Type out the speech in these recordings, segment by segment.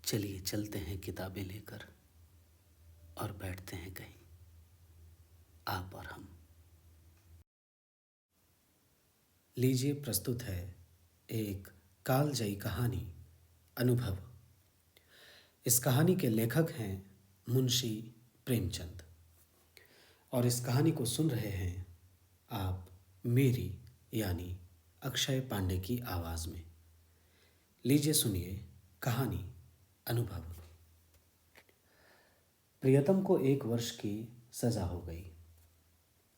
चलिए चलते हैं किताबें लेकर और बैठते हैं कहीं, आप और हम। लीजिए प्रस्तुत है एक कालजयी कहानी, अनुभव। इस कहानी के लेखक हैं मुंशी प्रेमचंद और इस कहानी को सुन रहे हैं आप मेरी यानी अक्षय पांडे की आवाज़ में। लीजिए सुनिए कहानी, अनुभव। प्रियतम को 1 वर्ष की सज़ा हो गई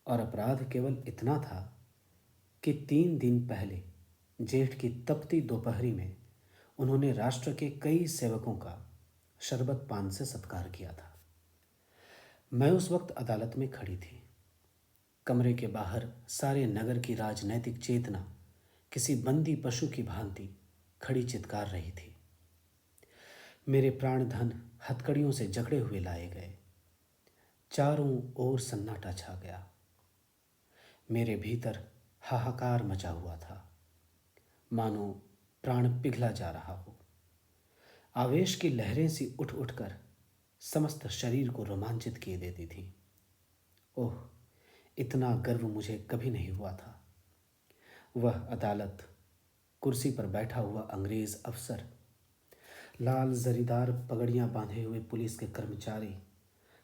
और अपराध केवल इतना था कि 3 दिन पहले जेठ की तपती दोपहरी में उन्होंने राष्ट्र के कई सेवकों का शरबत पान से सत्कार किया था। मैं उस वक्त अदालत में खड़ी थी। कमरे के बाहर सारे नगर की राजनैतिक चेतना किसी बंदी पशु की भांति खड़ी चित्कार रही थी। मेरे प्राण धन हथकड़ियों से जकड़े हुए लाए गए। चारों ओर सन्नाटा छा गया। मेरे भीतर हाहाकार मचा हुआ था, मानो प्राण पिघला जा रहा हो। आवेश की लहरें सी उठ उठकर समस्त शरीर को रोमांचित किए देती थी। ओह, इतना गर्व मुझे कभी नहीं हुआ था। वह अदालत, कुर्सी पर बैठा हुआ अंग्रेज अफसर, लाल जरीदार पगड़ियां बांधे हुए पुलिस के कर्मचारी,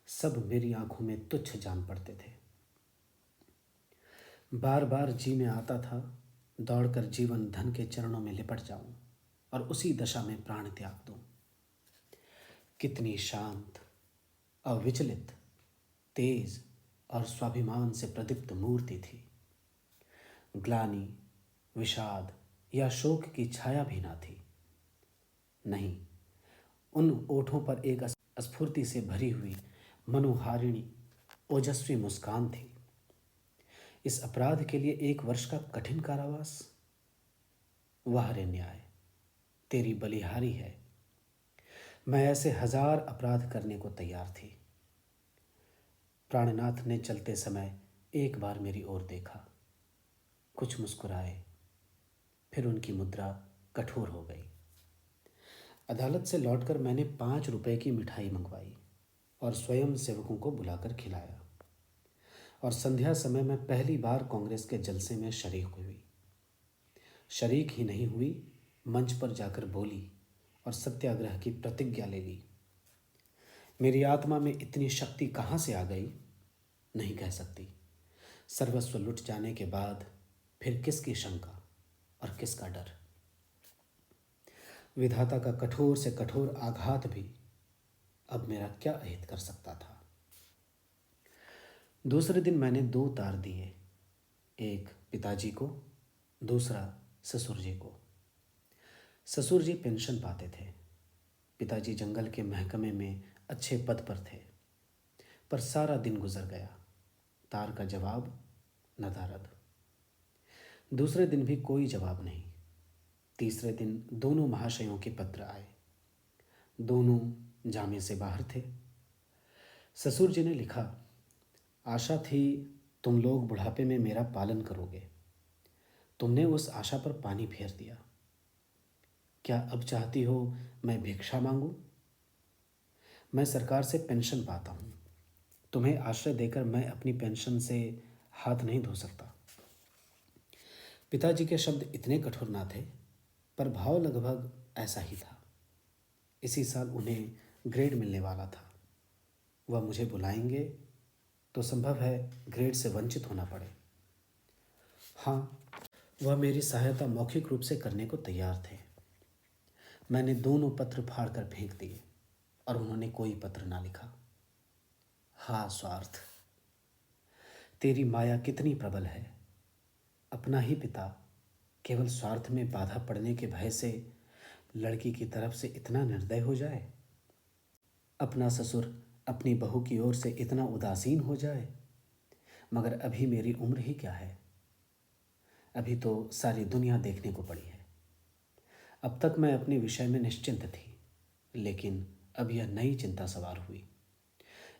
सब मेरी आंखों में तुच्छ जान पड़ते थे। बार बार जी में आता था दौड़कर जीवन धन के चरणों में लिपट जाऊं और उसी दशा में प्राण त्याग दूं। कितनी शांत, अविचलित, तेज और स्वाभिमान से प्रदीप्त मूर्ति थी। ग्लानि, विषाद या शोक की छाया भी ना थी। नहीं, उन ओठों पर एक स्फूर्ति से भरी हुई मनोहारिणी ओजस्वी मुस्कान थी। इस अपराध के लिए 1 वर्ष का कठिन कारावास? वाह रे न्याय, तेरी बलिहारी है। मैं ऐसे 1000 अपराध करने को तैयार थी। प्राणनाथ ने चलते समय एक बार मेरी ओर देखा, कुछ मुस्कुराए, फिर उनकी मुद्रा कठोर हो गई। अदालत से लौटकर मैंने 5 रुपए की मिठाई मंगवाई और स्वयं सेवकों को बुलाकर खिलाया। और संध्या समय में पहली बार कांग्रेस के जलसे में शरीक हुई। शरीक ही नहीं हुई, मंच पर जाकर बोली और सत्याग्रह की प्रतिज्ञा ले ली। मेरी आत्मा में इतनी शक्ति कहाँ से आ गई, नहीं कह सकती। सर्वस्व लुट जाने के बाद फिर किसकी शंका और किसका डर। विधाता का कठोर से कठोर आघात भी अब मेरा क्या अहित कर सकता था। दूसरे दिन मैंने 2 तार दिए, एक पिताजी को, दूसरा ससुर जी को। ससुर जी पेंशन पाते थे, पिताजी जंगल के महकमे में अच्छे पद पर थे। पर सारा दिन गुजर गया, तार का जवाब न दारद। दूसरे दिन भी कोई जवाब नहीं। तीसरे दिन दोनों महाशयों के पत्र आए। दोनों जामे से बाहर थे। ससुर जी ने लिखा, आशा थी तुम लोग बुढ़ापे में मेरा पालन करोगे। तुमने उस आशा पर पानी फेर दिया। क्या अब चाहती हो मैं भिक्षा मांगूं? मैं सरकार से पेंशन पाता हूं। तुम्हें आश्रय देकर मैं अपनी पेंशन से हाथ नहीं धो सकता। पिताजी के शब्द इतने कठोर ना थे, पर भाव लगभग ऐसा ही था। इसी साल उन्हें ग्रेड मिलने वाला था। वह मुझे बुलाएंगे तो संभव है ग्रेड से वंचित होना पड़े। हाँ, वह मेरी सहायता मौखिक रूप से करने को तैयार थे। मैंने दोनों पत्र फाड़ कर फेंक दिए और उन्होंने कोई पत्र ना लिखा। हाँ स्वार्थ, तेरी माया कितनी प्रबल है। अपना ही पिता केवल स्वार्थ में बाधा पड़ने के भय से लड़की की तरफ से इतना निर्दय हो जाए। अपना ससुर अपनी बहू की ओर से इतना उदासीन हो जाए। मगर अभी मेरी उम्र ही क्या है, अभी तो सारी दुनिया देखने को पड़ी है। अब तक मैं अपने विषय में निश्चिंत थी, लेकिन अब यह नई चिंता सवार हुई।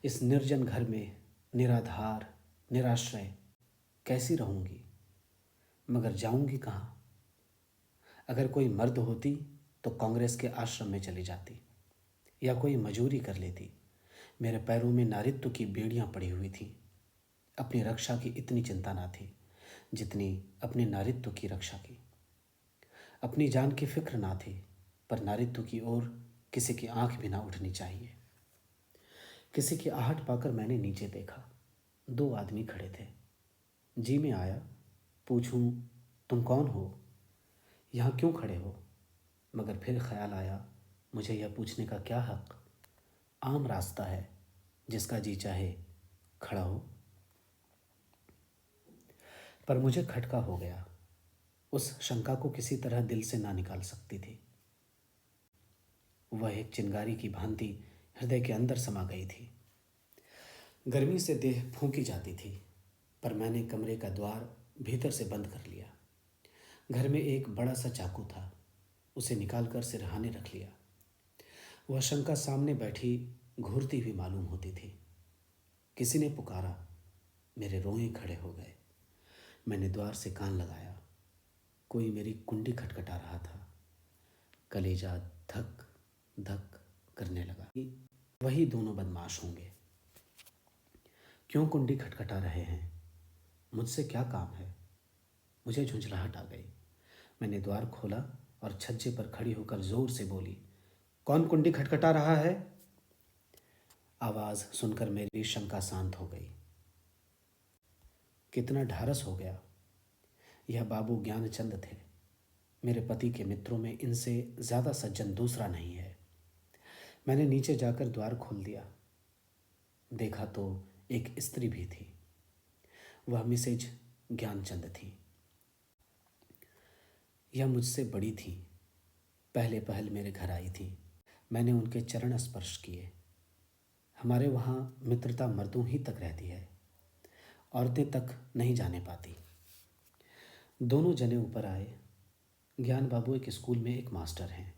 इस निर्जन घर में निराधार, निराश्रय कैसी रहूंगी? मगर जाऊंगी कहाँ? अगर कोई मर्द होती तो कांग्रेस के आश्रम में चली जाती। या कोई मजूरी कर लेती। मेरे पैरों में नारित्व की बेड़ियां पड़ी हुई थीं। अपनी रक्षा की इतनी चिंता ना थी जितनी अपने नारित्व की रक्षा की। अपनी जान की फिक्र ना थी, पर नारित्व की ओर किसी की आंख भी ना उठनी चाहिए। किसी की आहट पाकर मैंने नीचे देखा। 2 आदमी खड़े थे। जी में आया, पूछूं, तुम कौन हो? यहाँ क्यों खड़े हो? मगर फिर ख्याल आया, मुझे यह पूछने का क्या हक? आम रास्ता है, जिसका जी चाहे खड़ा हो। पर मुझे खटका हो गया। उस शंका को किसी तरह दिल से ना निकाल सकती थी। वह एक चिंगारी की भांति हृदय के अंदर समा गई थी। गर्मी से देह फूंकी जाती थी, पर मैंने कमरे का द्वार भीतर से बंद कर लिया। घर में एक बड़ा सा चाकू था, उसे निकालकर सिरहाने रख लिया। वह शंका सामने बैठी घूरती हुई मालूम होती थी। किसी ने पुकारा, मेरे रोए खड़े हो गए। मैंने द्वार से कान लगाया। कोई मेरी कुंडी खटखटा रहा था। कलेजा धक धक करने लगा। वही दोनों बदमाश होंगे। क्यों कुंडी खटखटा रहे हैं? मुझसे क्या काम है? मुझे झुंझलाहट आ गई। मैंने द्वार खोला और छज्जे पर खड़ी होकर जोर से बोली, कौन कुंडी खटखटा रहा है? आवाज़ सुनकर मेरी शंका शांत हो गई। कितना ढारस हो गया। यह बाबू ज्ञानचंद थे। मेरे पति के मित्रों में इनसे ज़्यादा सज्जन दूसरा नहीं है। मैंने नीचे जाकर द्वार खोल दिया। देखा तो एक स्त्री भी थी। वह मिसेज ज्ञानचंद थी। यह मुझसे बड़ी थी। पहले पहल मेरे घर आई थी। मैंने उनके चरण स्पर्श किए। हमारे वहाँ मित्रता मर्दों ही तक रहती है, औरतें तक नहीं जाने पाती। दोनों जने ऊपर आए। ज्ञान बाबू एक स्कूल में एक मास्टर हैं।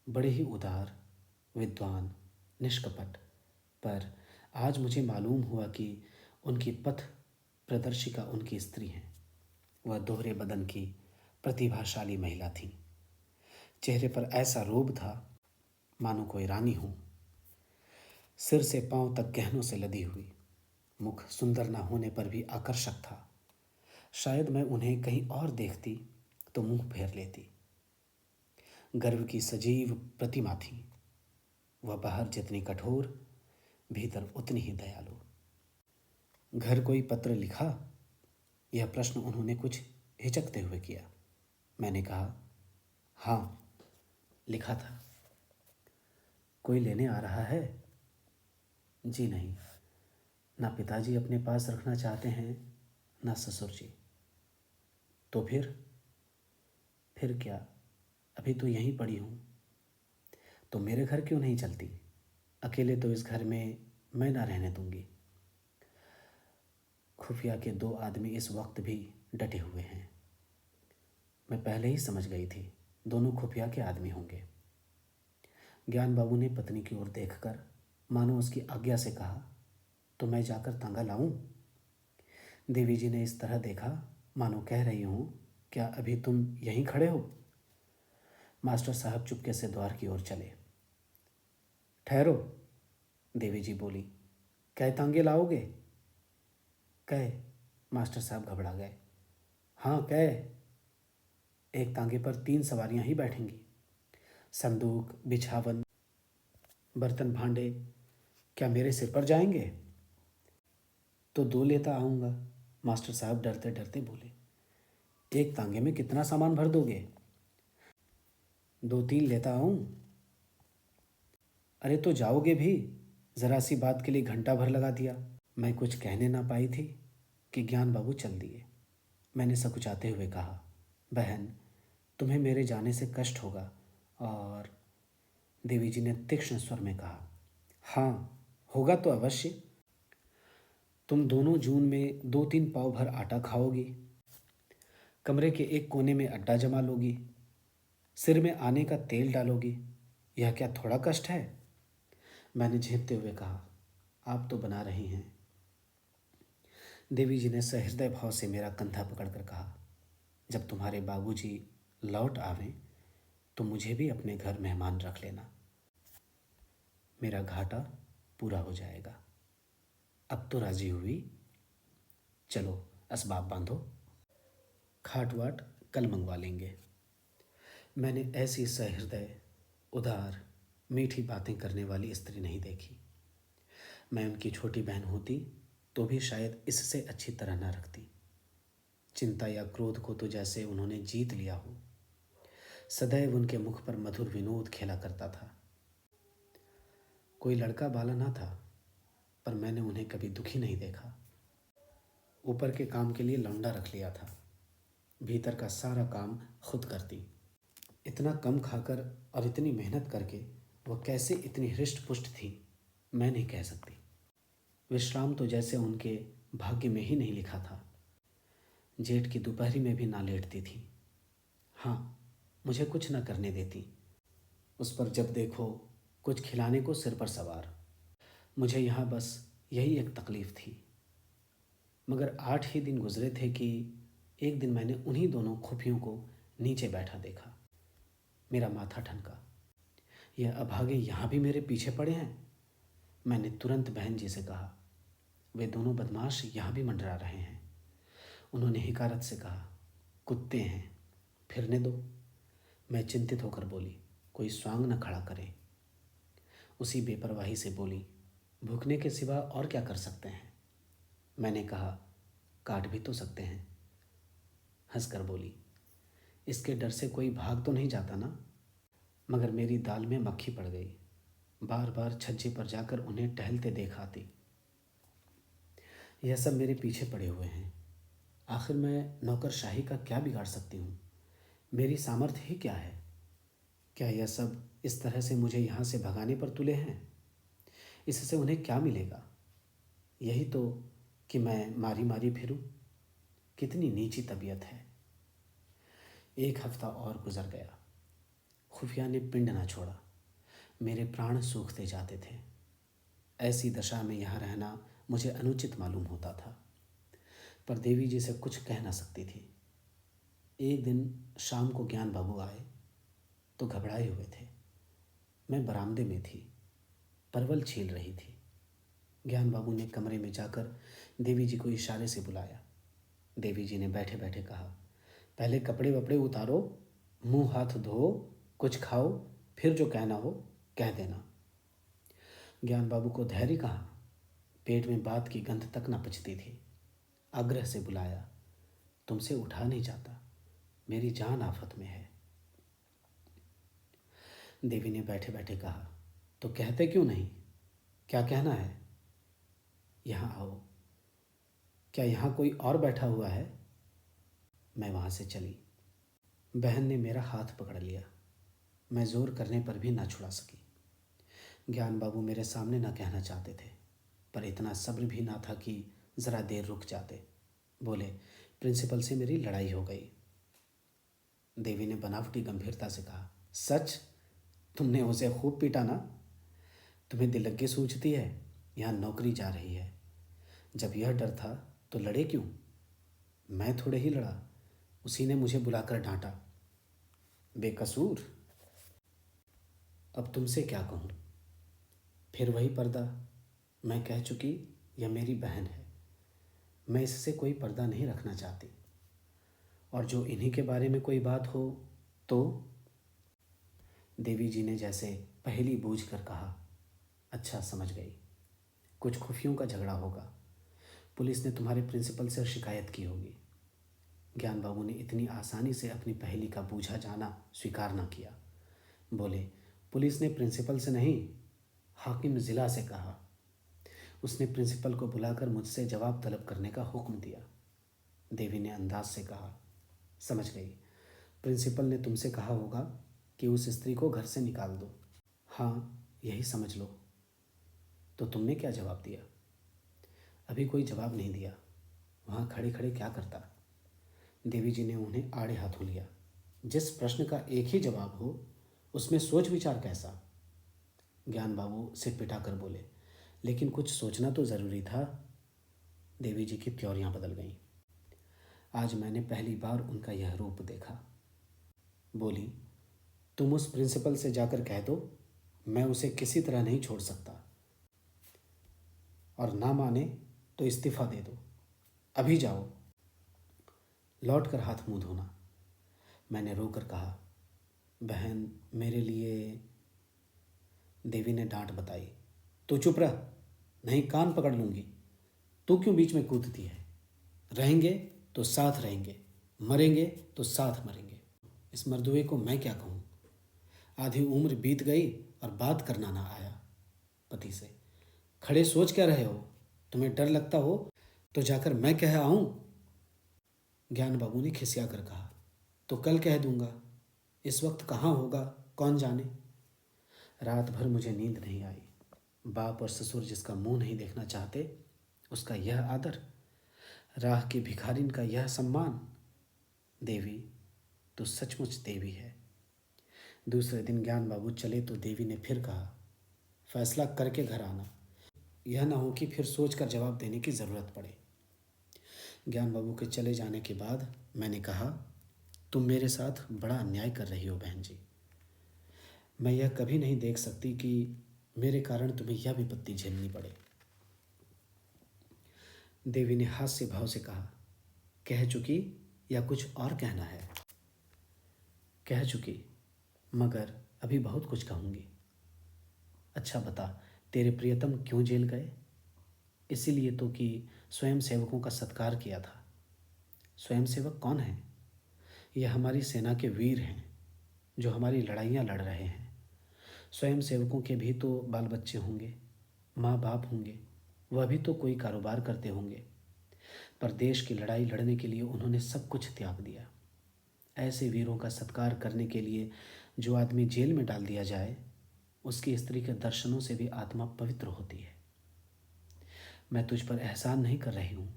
बड़े ही उदार, विद्वान, निष्कपट। पर आज मुझे मालूम हुआ कि उनकी पथ प्रदर्शिका उनकी स्त्री हैं। वह दोहरे बदन की प्रतिभाशाली महिला थी। चेहरे पर ऐसा रोब था मानो कोई रानी हो। सिर से पांव तक गहनों से लदी हुई। मुख सुंदर न होने पर भी आकर्षक था। शायद मैं उन्हें कहीं और देखती तो मुंह फेर लेती। गर्व की सजीव प्रतिमा थी। वह बाहर जितनी कठोर, भीतर उतनी ही दयालु। घर कोई पत्र लिखा? यह प्रश्न उन्होंने कुछ हिचकते हुए किया। मैंने कहा, हाँ, लिखा था। कोई लेने आ रहा है? जी नहीं, ना पिताजी अपने पास रखना चाहते हैं, ना ससुर जी। तो फिर क्या, अभी तो यहीं पड़ी हूँ। तो मेरे घर क्यों नहीं चलती? अकेले तो इस घर में मैं ना रहने दूंगी। खुफिया के 2 आदमी इस वक्त भी डटे हुए हैं। मैं पहले ही समझ गई थी, दोनों खुफिया के आदमी होंगे। ज्ञान बाबू ने पत्नी की ओर देखकर मानो उसकी आज्ञा से कहा, तो मैं जाकर तांगा लाऊं? देवी जी ने इस तरह देखा मानो कह रही हूं, क्या अभी तुम यहीं खड़े हो? मास्टर साहब चुपके से द्वार की ओर चले। ठहरो, देवी जी बोली, कै तांगे लाओगे? कै? मास्टर साहब घबरा गए। हाँ, कै। एक तांगे पर 3 सवारियां ही बैठेंगी। संदूक, बिछावन, बर्तन भांडे क्या मेरे सिर पर जाएंगे? तो 2 लेता आऊँगा। मास्टर साहब डरते डरते बोले। एक तांगे में कितना सामान भर दोगे? 2-3 लेता आऊँ? अरे तो जाओगे भी? ज़रा सी बात के लिए घंटा भर लगा दिया। मैं कुछ कहने ना पाई थी कि ज्ञान बाबू चल दिए। मैंने सकुचाते हुए कहा, बहन, तुम्हें मेरे जाने से कष्ट होगा। और देवी जी ने तीक्ष्ण स्वर में कहा, हाँ, होगा तो अवश्य। तुम दोनों जून में 2-3 पाव भर आटा खाओगी। कमरे के एक कोने में अड्डा जमा लोगी। सिर में आने का तेल डालोगी। यह क्या थोड़ा कष्ट है? मैंने झेपते हुए कहा, आप तो बना रही हैं। देवी जी ने सहृदय भाव से मेरा कंधा पकड़कर कहा, जब तुम्हारे बाबूजी लौट आवें तो मुझे भी अपने घर मेहमान रख लेना। मेरा घाटा पूरा हो जाएगा। अब तो राजी हुई? चलो असबाब बांधो, खाट वाट कल मंगवा लेंगे। मैंने ऐसी सहृदय, उदार, मीठी बातें करने वाली स्त्री नहीं देखी। मैं उनकी छोटी बहन होती तो भी शायद इससे अच्छी तरह न रखती। चिंता या क्रोध को तो जैसे उन्होंने जीत लिया हो। सदैव उनके मुख पर मधुर विनोद खेला करता था। कोई लड़का बाला ना था, पर मैंने उन्हें कभी दुखी नहीं देखा। ऊपर के काम के लिए लौंडा रख लिया था, भीतर का सारा काम खुद करती। इतना कम खाकर और इतनी मेहनत करके वह कैसे इतनी हृष्ट पुष्ट थी, मैं नहीं कह सकती। विश्राम तो जैसे उनके भाग्य में ही नहीं लिखा था। जेठ की दोपहरी में भी ना लेटती थी। हाँ, मुझे कुछ न करने देती। उस पर जब देखो कुछ खिलाने को सिर पर सवार। मुझे यहाँ बस यही एक तकलीफ़ थी। मगर 8 ही दिन गुजरे थे कि एक दिन मैंने उन्हीं दोनों खुफियों को नीचे बैठा देखा। मेरा माथा ठनका। यह अभागे यहाँ भी मेरे पीछे पड़े हैं। मैंने तुरंत बहन जी से कहा, वे दोनों बदमाश यहाँ भी मंडरा रहे हैं। उन्होंने हिकारत से कहा, कुत्ते हैं, फिरने दो। मैं चिंतित होकर बोली, कोई स्वांग न खड़ा करे। उसी बेपरवाही से बोली, भूखने के सिवा और क्या कर सकते हैं। मैंने कहा, काट भी तो सकते हैं। हंसकर बोली, इसके डर से कोई भाग तो नहीं जाता ना। मगर मेरी दाल में मक्खी पड़ गई। बार बार छज्जे पर जाकर उन्हें टहलते देख आती। यह सब मेरे पीछे पड़े हुए हैं। आखिर मैं नौकरशाही का क्या बिगाड़ सकती हूँ? मेरी सामर्थ्य ही क्या है? क्या यह सब इस तरह से मुझे यहाँ से भगाने पर तुले हैं? इससे उन्हें क्या मिलेगा? यही तो कि मैं मारी मारी फिरूं। कितनी नीची तबीयत है। 1 हफ्ता और गुजर गया। खुफिया ने पिंड ना छोड़ा। मेरे प्राण सूखते जाते थे। ऐसी दशा में यहाँ रहना मुझे अनुचित मालूम होता था, पर देवी जी से कुछ कह ना सकती थी। एक दिन शाम को ज्ञान बाबू आए तो घबराए हुए थे। मैं बरामदे में थी, परवल छील रही थी। ज्ञान बाबू ने कमरे में जाकर देवी जी को इशारे से बुलाया। देवी जी ने बैठे बैठे कहा, पहले कपड़े वपड़े उतारो, मुंह हाथ धो, कुछ खाओ, फिर जो कहना हो कह देना। ज्ञान बाबू को धैर्य कहाँ, पेट में बात की गंध तक न पचती थी। आग्रह से बुलाया, तुमसे उठा नहीं जाता, मेरी जान आफत में है। देवी ने बैठे बैठे कहा, तो कहते क्यों नहीं? क्या कहना है? यहाँ आओ। क्या यहाँ कोई और बैठा हुआ है? मैं वहाँ से चली। बहन ने मेरा हाथ पकड़ लिया। मैं जोर करने पर भी ना छुड़ा सकी। ज्ञान बाबू मेरे सामने ना कहना चाहते थे, पर इतना सब्र भी ना था कि ज़रा देर रुक जाते। बोले, प्रिंसिपल से मेरी लड़ाई हो गई। देवी ने बनावटी गंभीरता से कहा, सच? तुमने उसे खूब पीटा ना? तुम्हें दिलग्गी सूझती है, यहाँ नौकरी जा रही है। जब यह डर था तो लड़े क्यों? मैं थोड़े ही लड़ा, उसी ने मुझे बुलाकर डांटा। बेकसूर। अब तुमसे क्या कहूँ? फिर वही पर्दा। मैं कह चुकी, यह मेरी बहन है। मैं इससे कोई पर्दा नहीं रखना चाहती। और जो इन्हीं के बारे में कोई बात हो तो? देवी जी ने जैसे पहली बूझ कर कहा, अच्छा समझ गई, कुछ खुफियों का झगड़ा होगा। पुलिस ने तुम्हारे प्रिंसिपल से शिकायत की होगी। ज्ञान बाबू ने इतनी आसानी से अपनी पहेली का बूझा जाना स्वीकार न किया। बोले, पुलिस ने प्रिंसिपल से नहीं, हाकिम ज़िला से कहा। उसने प्रिंसिपल को बुलाकर मुझसे जवाब तलब करने का हुक्म दिया। देवी ने अंदाज से कहा, समझ गई, प्रिंसिपल ने तुमसे कहा होगा कि उस स्त्री को घर से निकाल दो। हाँ, यही समझ लो। तो तुमने क्या जवाब दिया? अभी कोई जवाब नहीं दिया। वहाँ खड़े खड़े क्या करता? देवी जी ने उन्हें आड़े हाथों लिया। जिस प्रश्न का एक ही जवाब हो, उसमें सोच विचार कैसा? ज्ञान बाबू सिर पिटा कर बोले, लेकिन कुछ सोचना तो ज़रूरी था। देवी जी की त्योरियां बदल गईं। आज मैंने पहली बार उनका यह रूप देखा। बोली, तुम उस प्रिंसिपल से जाकर कह दो मैं उसे किसी तरह नहीं छोड़ सकता, और ना माने तो इस्तीफा दे दो। अभी जाओ, लौट कर हाथ मुंह धोना। मैंने रोकर कहा, बहन मेरे लिए। देवी ने डांट बताई, तू चुप रह, नहीं कान पकड़ लूंगी। तू क्यों बीच में कूदती है? रहेंगे तो साथ रहेंगे, मरेंगे तो साथ मरेंगे। इस मर्दुए को मैं क्या कहूँ? आधी उम्र बीत गई और बात करना ना आया पति से। खड़े सोच क्या रहे हो? तुम्हें डर लगता हो तो जाकर मैं कह आऊँ? ज्ञान बाबू ने खिसिया कर कहा, तो कल कह दूंगा। इस वक्त कहाँ होगा कौन जाने। रात भर मुझे नींद नहीं आई। बाप और ससुर जिसका मुंह नहीं देखना चाहते, उसका यह आदर, राह की भिखारिन का यह सम्मान। देवी तो सचमुच देवी है। दूसरे दिन ज्ञान बाबू चले तो देवी ने फिर कहा, फैसला करके घर आना, यह ना हो कि फिर सोच कर जवाब देने की ज़रूरत पड़े। ज्ञान बाबू के चले जाने के बाद मैंने कहा, तुम मेरे साथ बड़ा अन्याय कर रही हो बहन जी। मैं यह कभी नहीं देख सकती कि मेरे कारण तुम्हें यह विपत्ति झेलनी पड़े। देवी ने हास्य भाव से कहा, कह चुकी या कुछ और कहना है? कह चुकी, मगर अभी बहुत कुछ कहूँगी। अच्छा बता, तेरे प्रियतम क्यों जेल गए? इसीलिए तो कि स्वयं सेवकों का सत्कार किया था। स्वयं सेवक कौन है? यह हमारी सेना के वीर हैं जो हमारी लड़ाइयाँ लड़ रहे हैं। स्वयं सेवकों के भी तो बाल बच्चे होंगे, माँ बाप होंगे, वह भी तो कोई कारोबार करते होंगे। पर देश की लड़ाई लड़ने के लिए उन्होंने सब कुछ त्याग दिया। ऐसे वीरों का सत्कार करने के लिए जो आदमी जेल में डाल दिया जाए, उसकी स्त्री के दर्शनों से भी आत्मा पवित्र होती है। मैं तुझ पर एहसान नहीं कर रही हूँ,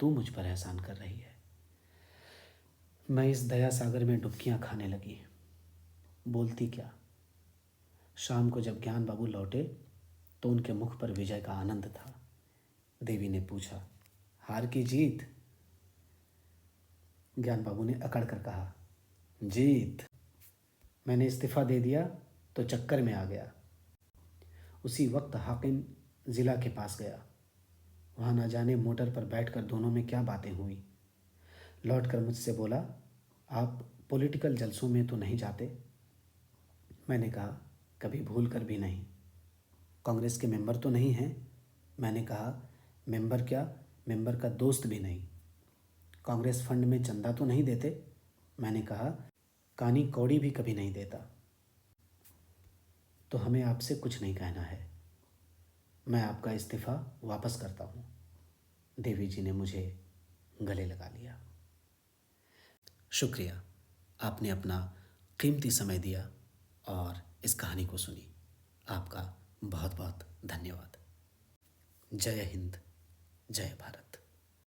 तू मुझ पर एहसान कर रही है। मैं इस दया सागर में डुबकियाँ खाने लगी। बोलती क्या? शाम को जब ज्ञान बाबू लौटे तो उनके मुख पर विजय का आनंद था। देवी ने पूछा, हार की जीत? ज्ञान बाबू ने अकड़ कर कहा, जीत। मैंने इस्तीफ़ा दे दिया तो चक्कर में आ गया। उसी वक्त हाकिम ज़िला के पास गया। वहाँ न जाने मोटर पर बैठकर दोनों में क्या बातें हुई। लौटकर मुझसे बोला, आप पॉलिटिकल जलसों में तो नहीं जाते? मैंने कहा, कभी भूल कर भी नहीं। कांग्रेस के मेंबर तो नहीं हैं? मैंने कहा, मेंबर क्या, मेंबर का दोस्त भी नहीं। कांग्रेस फंड में चंदा तो नहीं देते? मैंने कहा, कानी कौड़ी भी कभी नहीं देता। तो हमें आपसे कुछ नहीं कहना है। मैं आपका इस्तीफ़ा वापस करता हूँ। देवी जी ने मुझे गले लगा लिया। शुक्रिया, आपने अपना कीमती समय दिया और इस कहानी को सुनी। आपका बहुत बहुत धन्यवाद। जय हिंद, जय भारत।